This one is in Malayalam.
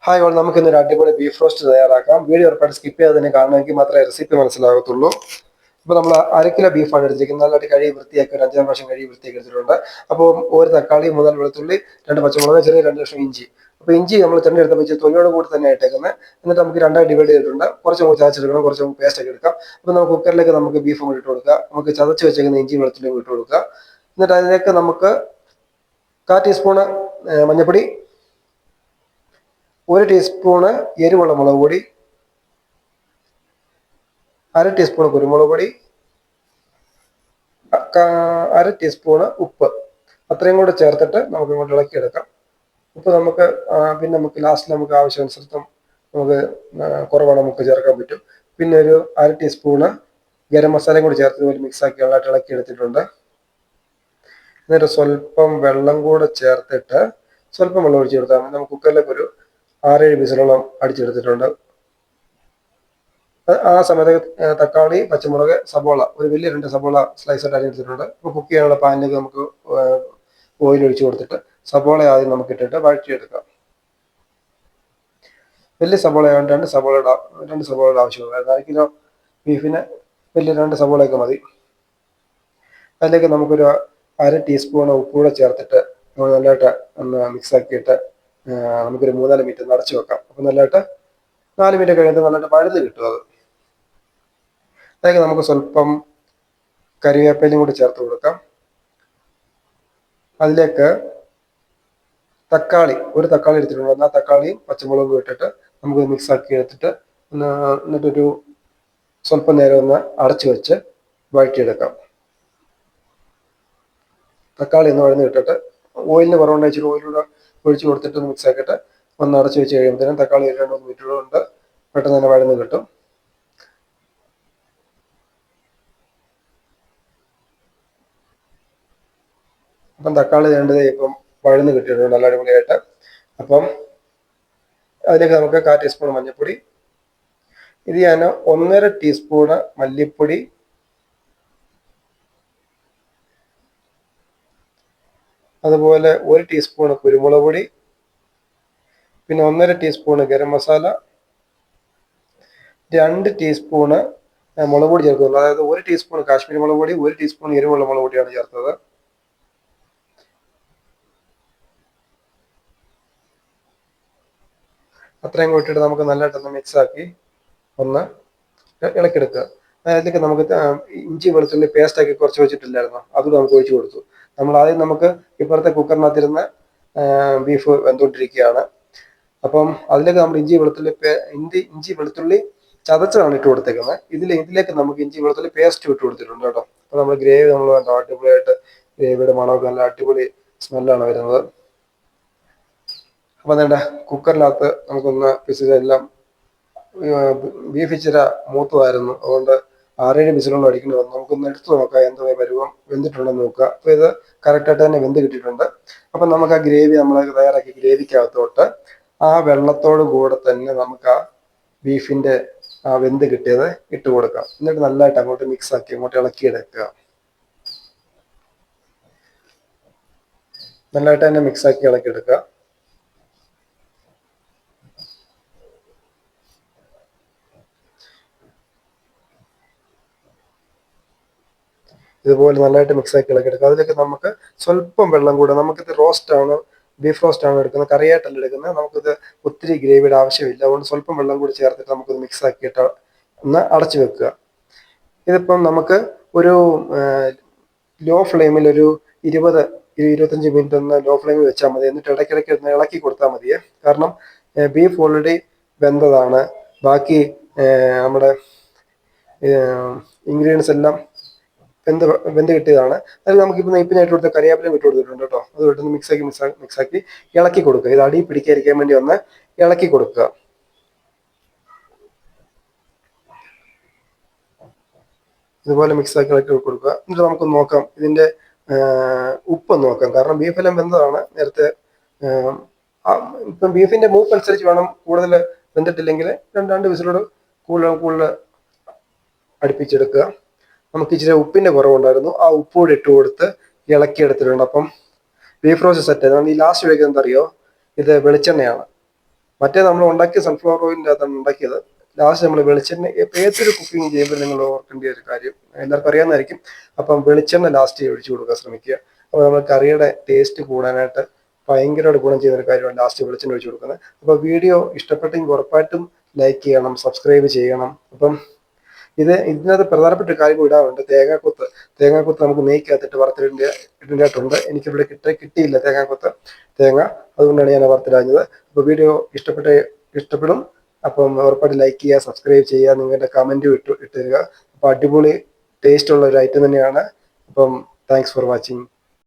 ഹായ് ഓൾ, നമുക്ക് ഇന്നൊരു അടിപൊളി ബീഫ് റോസ്റ്റ് തയ്യാറാക്കാം. വീഡിയോ ഉറപ്പായിട്ട് സ്കിപ്പ് ചെയ്ത് തന്നെ കാണണമെങ്കിൽ മാത്രമേ റെസിപ്പി മനസ്സിലാകത്തുള്ളൂ. അപ്പോൾ നമ്മൾ 1 കിലോ ബീഫാണ് എടുത്തിരിക്കുന്നത്. നല്ലതായിട്ട് കഴുകി വൃത്തിയാക്കി ഒരു 5 പ്രാവശ്യം കഴുകി വൃത്തിയാക്കി എടുത്തിട്ടുണ്ട്. അപ്പോൾ ഒരു തക്കാളി, 3 വെളുത്തുള്ളി, 2 പച്ചമുളക്, ചെറിയ 2 കഷ്ണം ഇഞ്ചി. അപ്പോൾ ഇഞ്ചി നമ്മൾ തിരഞ്ഞെടുത്ത വെച്ച് തൊലിയോട് കൂടി തന്നെ ഇട്ടേക്കുന്നത്. എന്നിട്ട് നമുക്ക് രണ്ടായി ഡിവൈഡ് ചെയ്തിട്ടുണ്ട്. കുറച്ച് നമുക്ക് ചതച്ചെടുക്കണം, കുറച്ച് നമുക്ക് പേസ്റ്റ് ഒക്കെ എടുക്കാം. അപ്പോൾ നമുക്ക് കുക്കറിലേക്ക് നമുക്ക് ബീഫ് ഇട്ട് കൊടുക്കുക. നമുക്ക് ചതച്ച് വെച്ചേക്കുന്ന ഇഞ്ചി വെളുത്തുള്ളി ഇട്ട് കൊടുക്കുക. എന്നിട്ട് അതിലേക്ക് നമുക്ക് 1/4 ടീസ്പൂണ് മഞ്ഞൾപ്പൊടി, 1 ടീസ്പൂണ് എരിവുള്ള മുളക് പൊടി, 1/2 ടീസ്പൂൺ കുരുമുളക് പൊടി, 1/2 ടീസ്പൂണ് ഉപ്പ്. അത്രയും കൂടെ ചേർത്തിട്ട് നമുക്ക് ഇങ്ങോട്ട് ഇളക്കിയെടുക്കാം. ഉപ്പ് നമുക്ക് പിന്നെ നമുക്ക് ലാസ്റ്റ് നമുക്ക് ആവശ്യാനുസരണം നമുക്ക് കുറവാണ് നമുക്ക് ചേർക്കാൻ പറ്റും. പിന്നെ ഒരു 1/2 ടീസ്പൂണ് ഗരം മസാലയും കൂടി ചേർത്ത് ഒരു മിക്സാക്കി നന്നായിട്ട് ഇളക്കിയെടുത്തിട്ടുണ്ട്. എന്നിട്ട് സ്വല്പം വെള്ളം കൂടെ ചേർത്തിട്ട് സ്വല്പം വെള്ളം ഒഴിച്ച് കൊടുത്താൽ മതി. നമുക്ക് കുക്കറിലേക്ക് ഒരു 6-7 വിസിലോളം അടിച്ചെടുത്തിട്ടുണ്ട്. ആ സമയത്ത് തക്കാളി, പച്ചമുളക്, സബോള, ഒരു വലിയ 2 സബോള സ്ലൈസായിട്ട് അരിഞ്ഞെടുത്തിട്ടുണ്ട്. അപ്പോൾ കുക്ക് ചെയ്യാനുള്ള പാനിലേക്ക് നമുക്ക് ഓയിൽ ഒഴിച്ച് കൊടുത്തിട്ട് സബോള ആദ്യം നമുക്ക് ഇട്ടിട്ട് വഴറ്റിയെടുക്കാം. വലിയ സബോള ആയതുകൊണ്ട് 2 സബോളയുടെ ആവശ്യമുള്ളൂ. 1/2 കിലോ ബീഫിന് വലിയ 2 സബോളയൊക്കെ മതി. അതിലേക്ക് നമുക്കൊരു 1/2 ടീസ്പൂൺ ഉപ്പ് കൂടെ ചേർത്തിട്ട് നമ്മൾ നല്ലതായിട്ട് ഒന്ന് മിക്സാക്കിയിട്ട് നമുക്കൊരു 3-4 മിനിറ്റ് നിറച്ച് വെക്കാം. അപ്പോൾ നല്ലതായിട്ട് 4 മിനിറ്റ് കഴിയുമ്പോൾ നല്ലതായിട്ട് പഴുത് കിട്ടും. അതിലേക്ക് നമുക്ക് സ്വല്പം കറിവേപ്പിലയും കൂടി ചേർത്ത് കൊടുക്കാം. അതിലേക്ക് ഒരു തക്കാളി എടുത്തിട്ടുണ്ട്. ആ തക്കാളിയും പച്ചമുളകും ഇട്ടിട്ട് നമുക്ക് മിക്സാക്കി എടുത്തിട്ട് എന്നിട്ടൊരു സ്വല്പം നേരം ഒന്ന് അടച്ചു വെച്ച് വഴറ്റിയെടുക്കാം. തക്കാളി ഒന്ന് വഴന്ന് ഇട്ടിട്ട് ഓയിലിന് കുറവുണ്ടെങ്കിൽ ഇച്ചിരി ഓയിലൂടെ ഒഴിച്ച് കൊടുത്തിട്ട് മിക്സാക്കിയിട്ട് ഒന്ന് അടച്ചു വെച്ച് കഴിയുമ്പോഴത്തേനും തക്കാളി 2-3 മിനിറ്റ് കൊണ്ട് പെട്ടെന്ന് തന്നെ വഴന്ന് കിട്ടും. അപ്പം തക്കാളി വേണ്ടത് ഇപ്പം വഴന്ന് കിട്ടിയിട്ടുണ്ട് നല്ല അടിപൊളിയായിട്ട്. അപ്പം അതിലേക്ക് നമുക്ക് 1/4 ടീസ്പൂൺ മഞ്ഞൾപ്പൊടി, ഇത് ഞാൻ 1.5 ടീസ്പൂണ് മല്ലിപ്പൊടി, അതുപോലെ 1 ടീസ്പൂണ് കുരുമുളക് പൊടി, പിന്നെ 1.5 ടീസ്പൂണ് ഗരം മസാല, 2 ടീസ്പൂണ് മുളക് പൊടി ചേർക്കുന്നത്. അതായത് 1 ടീസ്പൂൺ കാശ്മീരി മുളക് പൊടി, 1 ടീസ്പൂൺ എരിവുള്ള മുളക് പൊടിയാണ് ചേർത്തത്. അത്രയും കൂട്ടിയിട്ട് നമുക്ക് നല്ലതായിട്ടൊന്ന് മിക്സാക്കി ഒന്ന് ഇളക്കിയെടുക്കുക. അതിലേക്ക് നമുക്ക് ഇഞ്ചി വെളുത്തുള്ളി പേസ്റ്റാക്കി കുറച്ച് വെച്ചിട്ടില്ലായിരുന്നു, അത് നമുക്ക് ഒഴിച്ചു കൊടുത്തു. ആദ്യം നമുക്ക് ഇപ്പുറത്തെ കുക്കറിനകത്തിരുന്ന ബീഫ് വെന്തുകൊണ്ടിരിക്കുകയാണ്. അപ്പം അതിലേക്ക് നമ്മൾ ഇഞ്ചി വെളുത്തുള്ളി ചതച്ചാണ് ഇട്ട് കൊടുത്തേക്കുന്നത്. ഇതിലേക്ക് നമുക്ക് ഇഞ്ചി വെളുത്തുള്ളി പേസ്റ്റ് ഇട്ട് കൊടുത്തിട്ടുണ്ട് കേട്ടോ. അപ്പോൾ നമ്മൾ ഗ്രേവി അടിപൊളിയായിട്ട് ഗ്രേവിയുടെ മണമൊക്കെ നല്ല അടിപൊളി സ്മെല്ലാണ് വരുന്നത്. അപ്പം വേണ്ട കുക്കറിനകത്ത് നമുക്കൊന്ന് എല്ലാം ബീഫ് ഇച്ചിരി മൂത്തമായിരുന്നു, അതുകൊണ്ട് 6-7 വിസിലോളം അടിക്കേണ്ടി വന്നു. നമുക്കൊന്ന് എടുത്ത് നോക്കാം എന്താ പരുവം വെന്തിട്ടുണ്ടെന്ന് നോക്കുക. അപ്പോൾ ഇത് കറക്റ്റായിട്ട് തന്നെ വെന്ത് കിട്ടിയിട്ടുണ്ട്. അപ്പം നമുക്ക് ആ ഗ്രേവി നമ്മൾ തയ്യാറാക്കി ഗ്രേവിക്കകത്തോട്ട് ആ വെള്ളത്തോട് കൂടെ തന്നെ നമുക്ക് ആ ബീഫിൻ്റെ ആ വെന്ത് കിട്ടിയത് ഇട്ട് കൊടുക്കാം. എന്നിട്ട് നല്ലതായിട്ട് അങ്ങോട്ട് മിക്സാക്കി അങ്ങോട്ട് ഇളക്കിയെടുക്കുക. നല്ലതായിട്ട് തന്നെ മിക്സാക്കി ഇളക്കിയെടുക്കുക. ഇതുപോലെ നല്ലതായിട്ട് മിക്സാക്കി ഇളക്കിയെടുക്കുക. അതിലേക്ക് നമുക്ക് സ്വല്പം വെള്ളം കൂടെ, നമുക്കിത് ബീഫ് റോസ്റ്റ് ആണ് എടുക്കുന്നത്, കറിയായിട്ടല്ല എടുക്കുന്നത്. നമുക്കിത് ഒത്തിരി ഗ്രേവിയുടെ ആവശ്യമില്ല, അതുകൊണ്ട് സ്വല്പം വെള്ളം കൂടി ചേർത്തിട്ട് നമുക്കിത് മിക്സാക്കിയിട്ട് ഒന്ന് അടച്ചു വെക്കുക. ഇതിപ്പം നമുക്ക് ഒരു ലോ ഫ്ലെയിമിൽ ഒരു 20-25 മിനിറ്റ് ഒന്ന് ലോ ഫ്ലെയിമിൽ വെച്ചാൽ മതി. എന്നിട്ട് ഇടയ്ക്കിടയ്ക്ക് ഒന്ന് ഇളക്കി കൊടുത്താൽ മതിയേ. കാരണം ബീഫ് ഓൾറെഡി വെന്തതാണ്, ബാക്കി നമ്മുടെ ഇൻഗ്രീഡിയൻസ് എല്ലാം വെന്ത് കിട്ടിയതാണ്. അതിൽ നമുക്കിപ്പോൾ ഇപ്പം ഞാൻ ഇട്ട് കൊടുത്ത കറിവേപ്പിലയും ഇട്ട് കൊടുത്തിട്ടുണ്ട് കേട്ടോ. അത് ഇട്ടൊന്ന് മിക്സാക്കി ഇളക്കി കൊടുക്കുക. ഇത് അടി പിടിക്കാതിരിക്കാൻ വേണ്ടി ഒന്ന് ഇളക്കി കൊടുക്കുക. ഇതുപോലെ മിക്സാക്കി ഇളക്കി കൊടുക്കുക. എന്നിട്ട് നമുക്ക് നോക്കാം ഇതിൻ്റെ ഉപ്പ് നോക്കാം. കാരണം ബീഫെല്ലാം വെന്തതാണ് നേരത്തെ. ഇപ്പം ബീഫിൻ്റെ മൂപ്പ് അനുസരിച്ച് വേണം, കൂടുതൽ വെന്തിട്ടില്ലെങ്കിൽ 2 വിസിലോട് കൂടുതൽ അടുപ്പിച്ചെടുക്കുക. നമുക്ക് ഇച്ചിരി ഉപ്പിൻ്റെ കുറവുണ്ടായിരുന്നു, ആ ഉപ്പ് കൂടി ഇട്ട് കൊടുത്ത് ഇളക്കിയെടുത്തിട്ടുണ്ട്. അപ്പം ബീഫ് റോസ്റ്റ് സെറ്റ്. ഈ ലാസ്റ്റ് ഉപയോഗിക്കുന്നത് എന്താ അറിയോ, ഇത് വെളിച്ചെണ്ണയാണ്. മറ്റേ നമ്മൾ ഉണ്ടാക്കിയ സൺഫ്ലവർ ഓയിലിൻ്റെ അകത്താണ് ഉണ്ടാക്കിയത്. ലാസ്റ്റ് നമ്മൾ വെളിച്ചെണ്ണ, ഏതൊരു കുക്കിംഗ് ചെയ്യുമ്പോൾ നിങ്ങൾ ഓർക്കേണ്ട ഒരു കാര്യം എല്ലാവർക്കും അറിയാവുന്നതായിരിക്കും. അപ്പം വെളിച്ചെണ്ണ ലാസ്റ്റ് ഒഴിച്ചു കൊടുക്കാൻ ശ്രമിക്കുക. അപ്പോൾ നമ്മൾ കറിയുടെ ടേസ്റ്റ് കൂടാനായിട്ട് ഭയങ്കരമായിട്ട് ഗുണം ചെയ്യുന്ന ഒരു കാര്യമാണ് ലാസ്റ്റ് വെളിച്ചെണ്ണ ഒഴിച്ചു കൊടുക്കുന്നത്. അപ്പോൾ വീഡിയോ ഇഷ്ടപ്പെട്ടെങ്കിൽ ഉറപ്പായിട്ടും ലൈക്ക് ചെയ്യണം, സബ്സ്ക്രൈബ് ചെയ്യണം. അപ്പം ഇതിനകത്ത് പ്രധാനപ്പെട്ട ഒരു കാര്യം ഇടാറുണ്ട്, തേങ്ങാക്കൊത്ത് നമുക്ക് നെയ്ക്കകത്തിട്ട് വറുത്തിടേണ്ടതായിട്ടുണ്ട്. എനിക്കിവിടെ കിട്ടിയില്ല തേങ്ങ, അതുകൊണ്ടാണ് ഞാൻ വറുത്തിടാഞ്ഞത്. അപ്പോൾ വീഡിയോ ഇഷ്ടപ്പെടും. അപ്പം ഉറപ്പായിട്ട് ലൈക്ക് ചെയ്യുക, സബ്സ്ക്രൈബ് ചെയ്യുക, നിങ്ങളുടെ കമൻറ്റും ഇട്ട് തരിക. അപ്പോൾ അടിപൊളി ടേസ്റ്റ് ഉള്ള ഒരു ഐറ്റം തന്നെയാണ്. അപ്പം താങ്ക്സ് ഫോർ വാച്ചിങ്.